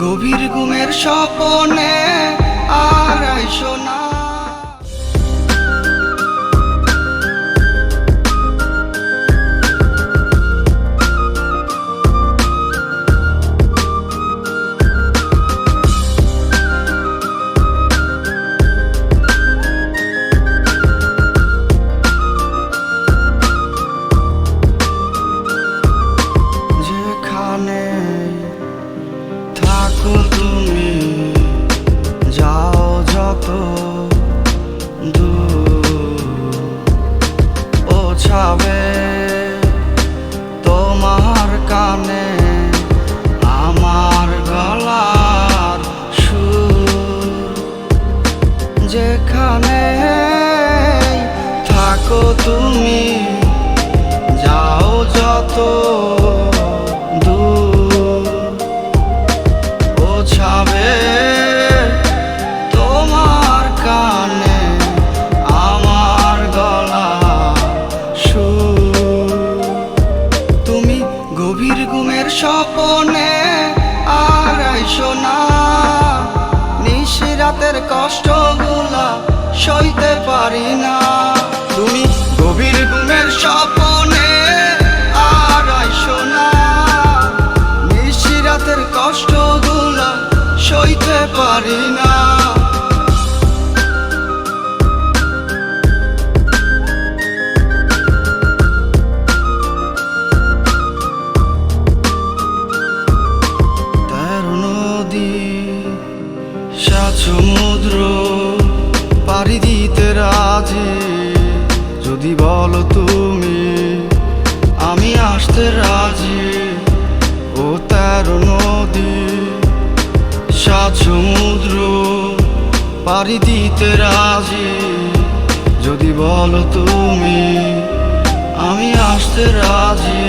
গভীর ঘুমের স্বপ্নে আর আইসো না। যেখানে থাকো তুমি, যাও যত দূর, পৌঁছাবে তোমার কানে আমার গলার সুর। যেখানে থাকো তুমি, যাও যত দূর, পৌঁছাবে তোমার কানে আমার গলার সুর। তুমি গভীর ঘুমের স্বপ্নে আর আইসো না, নিশিরাতের কষ্টগুলা সইতে পারি না। তুমি গভীর ঘুমের স্বপ্নে আর আইসো না, নিশিরাতের কষ্টগুলা সইতে পারি না। তেরো নদী সাত সমুদ্র পাড়ি দিতে রাজি, যদি বলো তুমি আমি আসতে রাজি। ও তেরো নদী সাত সমুদ্র পাড়ি দিতে রাজি, যদি বলো তুমি আমি আসতে রাজি।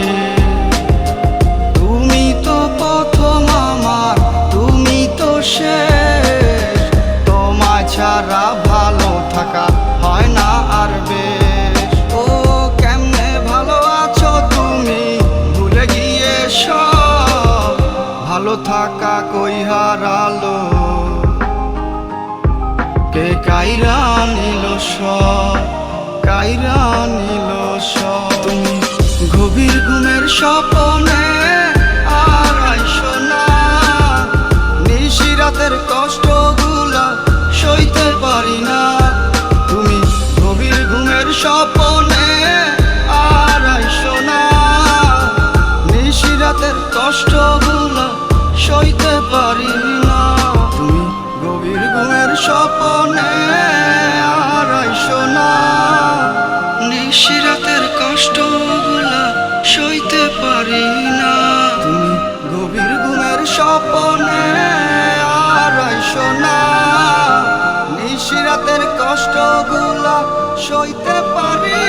তুমি তো প্রথম আমার, তুমি তো শেষ, তোমায় ছাড়া ভালো থাকা হয় না আর বেশ। ও কেমনে ভালো আছো তুমি, ভুলে গিয়ে সব ভালো থাকা কই হারালো, কে কাইরা নিল সব, কাইরা নিল সব। তুমি গভীর ঘুমের স্বপ্নে আর আইসো না, নিশিরাতের কষ্টগুলা সইতে পারি না। তুমি গভীর ঘুমের স্বপ্নে আর আইসো না, নিশিরাতের কষ্টগুলা সইতে পারি না। তুমি গভীর ঘুমের স্বপ্নে আর আইসো না, নিশিরাতের কষ্টগুলা সইতে পারি না। তুমি গভীর ঘুমের স্বপ্নে আর আইসো না, নিশিরাতের কষ্টগুলা সইতে পারি